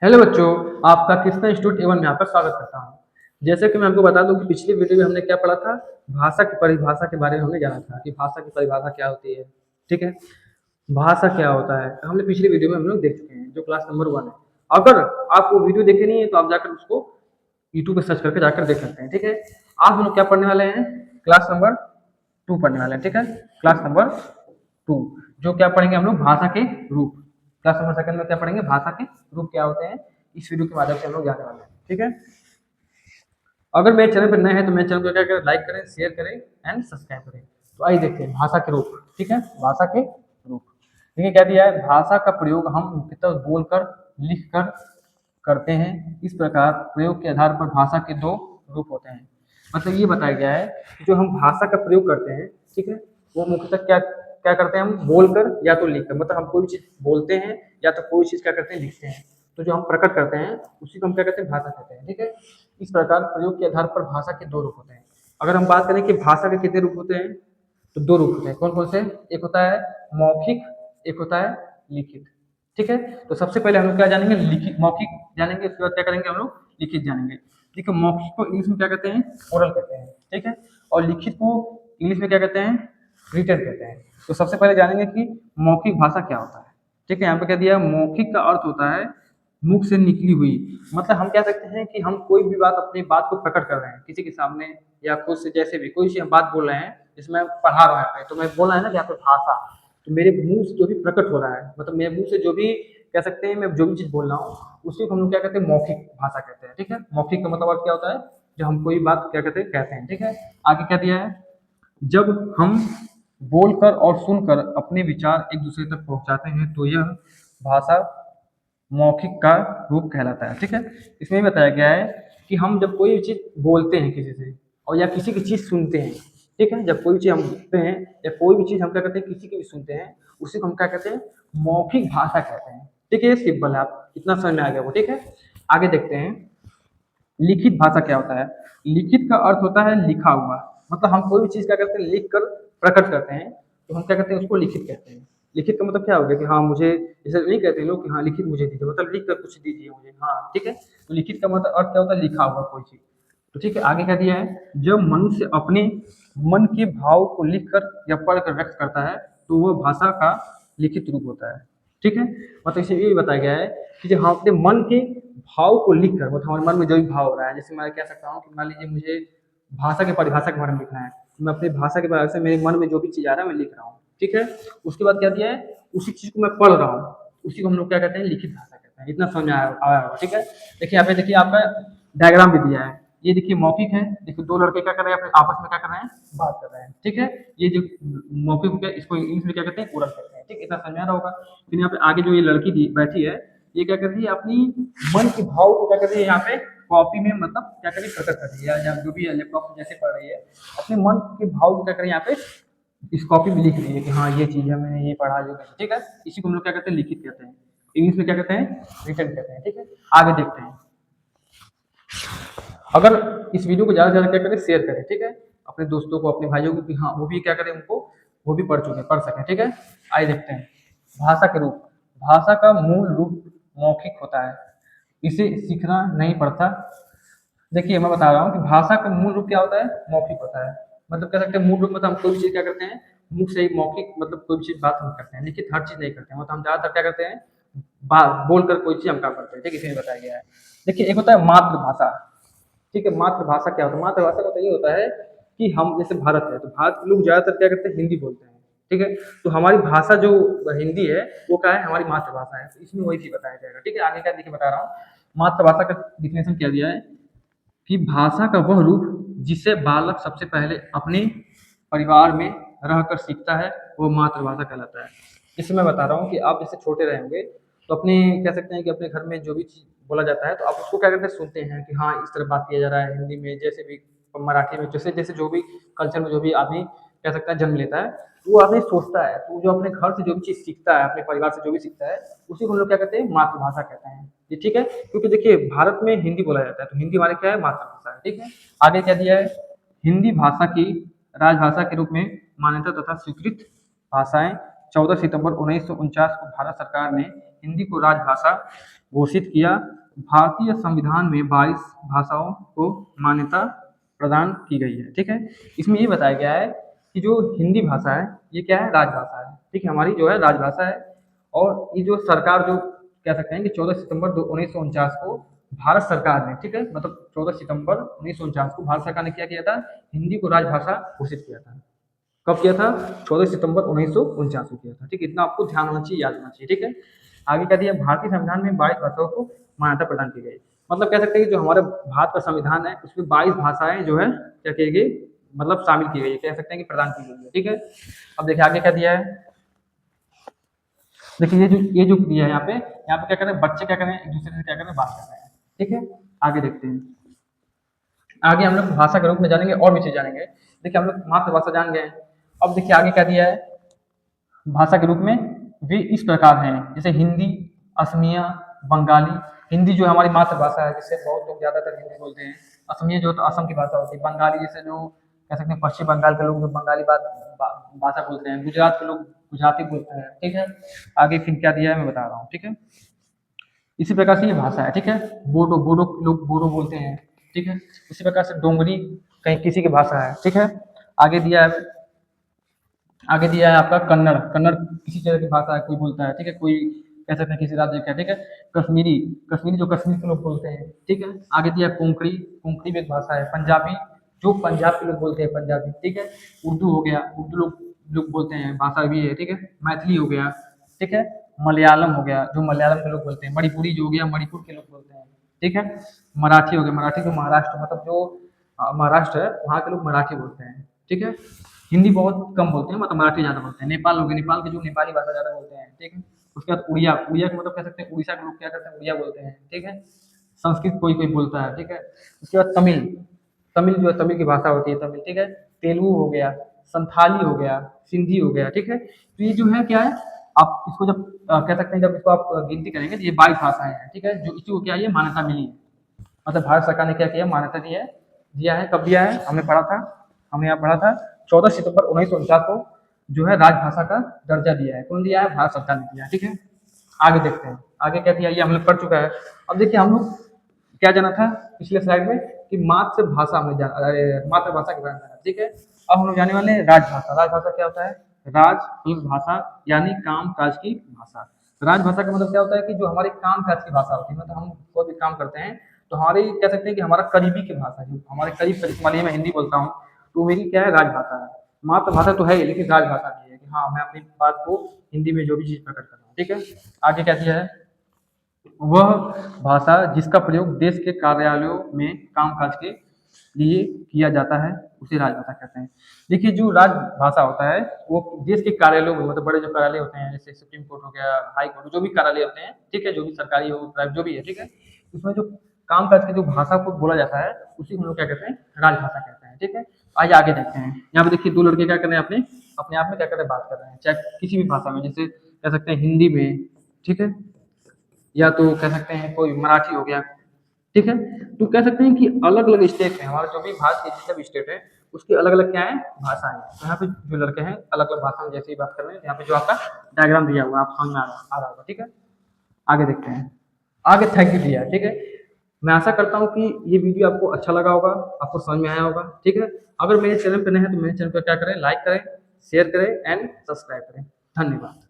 Hello बच्चों, आपका Krishna institute Avon में आपका स्वागत करता हूँ। जैसे कि मैं आपको बता दूं कि पिछली वीडियो में हमने क्या पढ़ा था। भाषा की परिभाषा के बारे में हमने जाना था कि भाषा की परिभाषा क्या होती है। ठीक है, भाषा क्या होता है हमने पिछली वीडियो में हम लोग देख चुके हैं, जो क्लास नंबर 1 है। अगर आप वो वीडियो देखे नहीं है तो आप जाकर उसको यूट्यूब पे सर्च करके जाकर देख सकते हैं। ठीक है, आज हम लोग क्या पढ़ने वाले हैं, क्लास नंबर 2 पढ़ने वाले हैं। ठीक है, क्लास नंबर 2, जो क्या पढ़ेंगे हम लोग, भाषा के रूप। क्लास नंबर सेकंड में क्या पढ़ेंगे, भाषा के रूप क्या होते हैं, इस वीडियो के माध्यम से हम लोग जाने वाले हैं। ठीक है, अगर मेरे चैनल पर नए हैं तो मेरे चैनल को क्या करें, लाइक करें, शेयर करें एंड सब्सक्राइब करें। तो आइए देखते हैं भाषा के रूप। ठीक है, भाषा के रूप देखिए क्या दिया है। भाषा का प्रयोग हम मुख्यतः बोलकर, लिखकर करते हैं। इस प्रकार प्रयोग के आधार पर भाषा के दो रूप होते हैं। मतलब ये बताया गया है कि जो हम भाषा का प्रयोग करते हैं, ठीक है, वो मुख्यतः क्या क्या करते हैं, हम बोलकर या तो लिखकर। मतलब हम कोई भी चीज बोलते हैं या तो कोई चीज क्या करते हैं, लिखते हैं। तो जो हम प्रकट करते हैं उसी को हम क्या कहते हैं, भाषा कहते हैं। ठीक है, इस प्रकार प्रयोग के आधार पर भाषा के दो रूप होते हैं। अगर हम बात करें कि भाषा के कितने रूप होते हैं, तो दो रूप होते हैं। कौन कौन से, एक होता है मौखिक, एक होता है लिखित। ठीक है, तो सबसे पहले हम लोग क्या जानेंगे, लिखित, मौखिक जानेंगे। उसके बाद क्या करेंगे हम लोग, लिखित जानेंगे। देखिए मौखिक को इंग्लिश में क्या कहते हैं, ओरल कहते हैं। ठीक है, और लिखित को इंग्लिश में क्या कहते हैं, रिटन कहते हैं। तो सबसे पहले जानेंगे कि मौखिक भाषा क्या होता है। ठीक है, यहाँ पे क्या दिया है, मौखिक का अर्थ होता है मुख से निकली हुई। मतलब हम कह सकते हैं कि हम कोई भी बात, अपनी बात को प्रकट कर रहे हैं किसी के सामने या खुद से, जैसे भी कोई सी हम बात बोल रहे हैं, जिसमें पढ़ा रहा है तो मैं बोल रहा है ना कि यहाँ पे भाषा, तो मेरे मुंह से जो भी प्रकट हो रहा है, मतलब मेरे मुंह से जो भी कह सकते हैं, मैं जो भी चीज बोल रहा हूँ, उसी को हम लोग क्या कहते हैं, मौखिक भाषा कहते हैं। ठीक है, मौखिक का मतलब अर्थ क्या होता है, जो हम कोई बात क्या कहते हैं। ठीक है, आगे क्या दिया है, जब हम बोलकर और सुनकर अपने विचार एक दूसरे तक पहुंचाते हैं तो यह भाषा मौखिक का रूप कहलाता है। ठीक है, इसमें भी बताया गया है कि हम जब कोई चीज बोलते हैं किसी से, और या किसी की चीज सुनते हैं, ठीक है, जब कोई चीज हम बोलते हैं या कोई भी चीज हम क्या कहते हैं, किसी की भी सुनते हैं, उसी को हम क्या कहते हैं, मौखिक भाषा कहते हैं। ठीक है, ये सिंपल है, आप इतना समझ में आ गया वो। ठीक है, आगे देखते हैं लिखित भाषा क्या होता है। लिखित का अर्थ होता है लिखा हुआ। मतलब हम कोई भी चीज क्या करते हैं, लिख कर प्रकट करते हैं, तो हम क्या कहते हैं, उसको लिखित कहते हैं। लिखित का मतलब क्या हो गया कि हाँ मुझे, जैसे नहीं कहते हैं लोग कि हाँ लिखित मुझे दीजिए, मतलब लिख कर कुछ दीजिए मुझे। हाँ ठीक है, तो लिखित का मतलब अर्थ क्या होता है, लिखा हुआ कोई चीज। तो ठीक है, आगे क्या दिया है, जब मनुष्य अपने मन के भाव को लिख कर या पढ़ कर व्यक्त करता है तो वह भाषा का लिखित रूप होता है। ठीक है, मतलब इसे ये बताया गया है कि जब हम अपने मन के भाव को लिख कर, मतलब हमारे मन में जो भी भाव हो रहा है, जैसे मैं कह सकता हूँ कि मान लीजिए मुझे भाषा की परिभाषा के बारे में लिखना है, तो मैं अपनी भाषा के बारे से मेरे मन में जो भी चीज आ रहा है मैं लिख रहा हूँ। ठीक है, उसके बाद क्या दिया है, उसी चीज को मैं पढ़ रहा हूँ, उसी को हम लोग क्या कहते हैं, लिखित भाषा कहते हैं। इतना समझ में आया होगा। ठीक है, देखिए यहाँ पे देखिए आपका डायग्राम भी दिया है। ये देखिए मौखिक है, देखिए दो लड़के क्या कर रहे हैं, अपने आपस में क्या कर रहे हैं, बात कर रहे हैं। ठीक है, ये जो मौखिक हो गया, इसको इंग्लिश में क्या कहते हैं, ओरल कहते हैं। ठीक, इतना समझ में आ रहा होगा। फिर यहाँ पे आगे जो ये लड़की बैठी है, ये क्या कर रही है, अपनी मन के भाव को क्या कर रही है, यहाँ पे कॉपी में, मतलब क्या कर रही है, प्रकट कर रही है, या जो भी है लैपटॉप में जैसे पढ़ रही है, अपने मन के भाव को क्या कर रही है, यहाँ पे इस कॉपी में लिख रही है कि हाँ ये चीज है, मैंने ये पढ़ा जो। ठीक है, इसी को हम लोग क्या कहते हैं, लिखित कहते हैं। इंग्लिश में क्या कहते हैं, रिटन कहते हैं। ठीक है, आगे देखते हैं। अगर इस वीडियो को ज़्यादा से ज़्यादा क्या करें, शेयर करें। ठीक है, अपने दोस्तों को, अपने भाइयों को, कि हाँ वो भी क्या करें, उनको वो भी पढ़ सकें। ठीक है, आइए देखते हैं भाषा के रूप। भाषा का मूल रूप मौखिक होता है, इसे सीखना नहीं पड़ता। देखिए मैं बता रहा हूँ कि भाषा का मूल रूप क्या होता है, मौखिक होता है। मतलब कह सकते हैं मूल रूप, मतलब हम कोई भी चीज़ क्या करते हैं, मुख से ही मौखिक, मतलब कोई भी चीज़ बात हम करते हैं, लिखित हर चीज़ नहीं करते हैं। मतलब हम ज़्यादातर क्या करते हैं, बात बोलकर कोई चीज़ हम काम करते हैं। ठीक है, इसमें बताया गया है। देखिए एक होता है मातृभाषा। ठीक है, मातृभाषा क्या होता है, मातृभाषा का मतलब ये होता है कि हम, जैसे भारत है तो भारत के लोग ज्यादातर क्या करते हैं, हिंदी बोलते हैं। ठीक है, तो हमारी भाषा जो हिंदी है वो क्या है, हमारी मातृभाषा है। तो इसमें वही चीज बताया जाएगा। ठीक है, आगे क्या देखिए बता रहा हूँ, मातृभाषा का डिफिनेशन क्या दिया है कि भाषा का वह रूप जिसे बालक सबसे पहले अपने परिवार में रहकर सीखता है, वो मातृभाषा कहलाता है। जैसे मैं बता रहा हूँ कि आप जैसे छोटे रहे होंगे, तो अपने कह सकते हैं कि अपने घर में जो भी चीज़ बोला जाता है तो आप उसको क्या करते हैं, सुनते हैं कि हाँ इस तरह बात किया जा रहा है हिंदी में, जैसे भी मराठी में, जैसे जैसे जो भी कल्चर में जो भी आदमी कह सकता है जन्म लेता है, तो वो आदमी सोचता है, तो जो अपने घर से जो भी चीज़ सीखता है, अपने परिवार से जो भी सीखता है, उसी को हम लोग क्या कहते हैं, मातृभाषा कहते हैं। ये ठीक है, क्योंकि देखिए भारत में हिंदी बोला जाता है, तो हिंदी हमारे क्या है, मातृभाषा है। ठीक है, आगे क्या दिया है, हिंदी भाषा की राजभाषा के रूप में मान्यता तथा स्वीकृत भाषाएं 14 सितंबर 1949 को भारत सरकार ने हिंदी को राजभाषा घोषित किया। भारतीय संविधान में 22 भाषाओं को मान्यता प्रदान की गई है। ठीक है, इसमें ये बताया गया है कि जो हिंदी भाषा है ये क्या है, राजभाषा है। ठीक है, हमारी जो है राजभाषा है। और ये जो सरकार जो कह सकते हैं कि 14 सितंबर 1949 को भारत सरकार ने, ठीक है, मतलब 14 सितंबर 1949 को भारत सरकार ने क्या किया था, हिंदी को राजभाषा घोषित किया था। कब किया था, 14 सितंबर 1949 को किया था। ठीक है, इतना आपको ध्यान होना चाहिए, याद होना चाहिए। ठीक है, आगे क्या दिया, भारतीय संविधान में 22 भाषाओं को मान्यता प्रदान की गई। मतलब कह सकते हैं कि जो हमारे भारत का संविधान है उसमें 22 भाषाएं जो है क्या की गई, मतलब शामिल की गई, कह सकते हैं कि प्रदान की गई है। ठीक है, अब देखिए आगे क्या दिया है। देखिए ये जो दिया है यहाँ पे क्या करें, बच्चे क्या करें, एक दूसरे से क्या करें, बात कर रहे हैं। ठीक है, आगे देखते हैं। आगे हम लोग भाषा के रूप में जानेंगे और भी चीज जानेंगे। देखिए हम लोग मातृभाषा जान गए। अब देखिए आगे क्या दिया है, भाषा के रूप में वे इस प्रकार हैं, जैसे हिंदी, असमिया, बंगाली। हिंदी जो हमारी मातृभाषा है, जिससे बहुत लोग ज्यादातर हिंदी बोलते हैं। असमिया जो तो असम की भाषा होती है। बंगाली जैसे जो कह सकते हैं पश्चिम बंगाल के लोग जो बंगाली भाषा बोलते हैं। गुजरात के लोग गुजराती बोलते हैं। ठीक है, आगे फिर क्या दिया है मैं बता रहा हूँ। ठीक है, इसी प्रकार से ये भाषा है। ठीक है, बोडो बोडो लोग बोडो बोलते हैं। ठीक है, इसी प्रकार से डोंगरी कहीं किसी की भाषा है। ठीक है, आगे दिया है, आगे दिया है आपका कन्नड़। कन्नड़ किसी तरह की भाषा है, कोई बोलता है। ठीक है, कोई कह सकते हैं किसी राज्य का। ठीक है, कश्मीरी, कश्मीरी जो कश्मीर के लोग बोलते हैं। ठीक है, आगे दिया है कोंकणी, कोंकणी भी एक भाषा है। पंजाबी जो पंजाब के लोग बोलते हैं, पंजाबी। ठीक है, उर्दू हो गया, उर्दू लोग लोग बोलते हैं, भाषा भी है। ठीक है, मैथिली हो गया। ठीक है, मलयालम हो गया, जो मलयालम के लोग बोलते हैं। मणिपुरी जो हो गया, मणिपुर के लोग बोलते हैं। ठीक है, मराठी हो गया, मराठी जो महाराष्ट्र, मतलब जो महाराष्ट्र है वहाँ के लोग मराठी बोलते हैं। ठीक है, हिंदी बहुत कम बोलते हैं, मतलब मराठी ज़्यादा बोलते हैं। नेपाल हो गया, नेपाल के जो नेपाली भाषा ज़्यादा बोलते हैं। ठीक है, उसके बाद उड़िया, उड़िया का मतलब कह सकते हैं उड़ीसा के लोग क्या करते हैं, उड़िया बोलते हैं। ठीक है, संस्कृत कोई कोई बोलता है। ठीक है, उसके बाद तमिल, तमिल जो है तमिल की भाषा होती है, तमिल। ठीक है, तेलुगु हो गया, संथाली हो गया, सिंधी हो गया। ठीक है, तो ये जो है क्या है, आप इसको जब कह सकते हैं जब इसको आप गिनती करेंगे तो ये 22 भाषाएं हैं। ठीक है, जो इसको क्या है, ये मान्यता मिली है। मतलब भारत सरकार ने क्या किया, मान्यता दी है। दिया है, कब दिया है, हमने पढ़ा था, हमने यहाँ पढ़ा था 14 सितंबर 1949 को जो है राजभाषा का दर्जा दिया है। कौन दिया है, भारत सरकार ने दिया है। ठीक है, आगे देखते हैं आगे क्या दिया, ये हम लोग पढ़ चुका है। अब देखिए हम लोग क्या जाना था पिछले स्लाइड में कि मातृभाषा हमने जाना, अरे मातृभाषा के बारे में जाना। ठीक है, अब हम लोग जाने वाले हैं राजभाषा। राजभाषा क्या होता है, राज प्लस भाषा यानी काम काज की भाषा। राजभाषा का मतलब क्या होता है कि जो हमारे काम काज की भाषा होती है, मतलब हम कोई भी काम करते हैं तो हमारी कह सकते हैं कि हमारा करीबी की भाषा, जो हमारे करीब करीब, मान लीजिए मैं हिंदी बोलता हूँ तो मेरी क्या है, राजभाषा है। मातृभाषा तो है ही, लेकिन राजभाषा भी है कि हाँ मैं अपनी बात को हिंदी में जो भी चीज प्रकट कर रहा हूँ। ठीक है, आगे क्या दिया है, वह भाषा जिसका प्रयोग देश के कार्यालयों में कामकाज के लिए किया जाता है उसे राजभाषा कहते हैं। देखिए जो राजभाषा होता है वो देश के कार्यालयों में, मतलब बड़े जो कार्यालय होते हैं जैसे सुप्रीम कोर्ट हो गया, हाई कोर्ट, जो भी कार्यालय होते हैं। ठीक है, जो भी सरकारी हो, प्राइवेट, जो भी है। ठीक है, उसमें जो कामकाज की जो भाषा को बोला जाता है उसी को हम लोग क्या कहते हैं, राजभाषा कहते हैं। ठीक है, आइए आगे देखते हैं। यहाँ पे देखिए दो लड़के क्या कर रहे हैं, अपने अपने आप में क्या कर रहे हैं, बात कर रहे हैं, चाहे किसी भी भाषा में, जैसे कह सकते हैं हिंदी में। ठीक है, या तो कह सकते हैं कोई मराठी हो गया। ठीक है, तो कह सकते हैं कि अलग अलग स्टेट में, हमारा जो भी भारत के जितने भी स्टेट है उसकी अलग अलग क्या है, भाषाएं। तो यहाँ पे जो लड़के हैं अलग अलग भाषा में जैसे ही बात कर रहे हैं, यहाँ पे जो आपका डायग्राम दिया हुआ है आप समझ में आ रहा होगा। ठीक है, आगे देखते हैं। आगे थैंक यू दिया है। ठीक है, मैं आशा करता हूँ कि ये वीडियो आपको अच्छा लगा होगा, आपको समझ में आया होगा। ठीक है, अगर मेरे चैनल पर नए हैं तो मेरे चैनल पर क्या करें, लाइक करें, शेयर करें एंड सब्सक्राइब करें। धन्यवाद।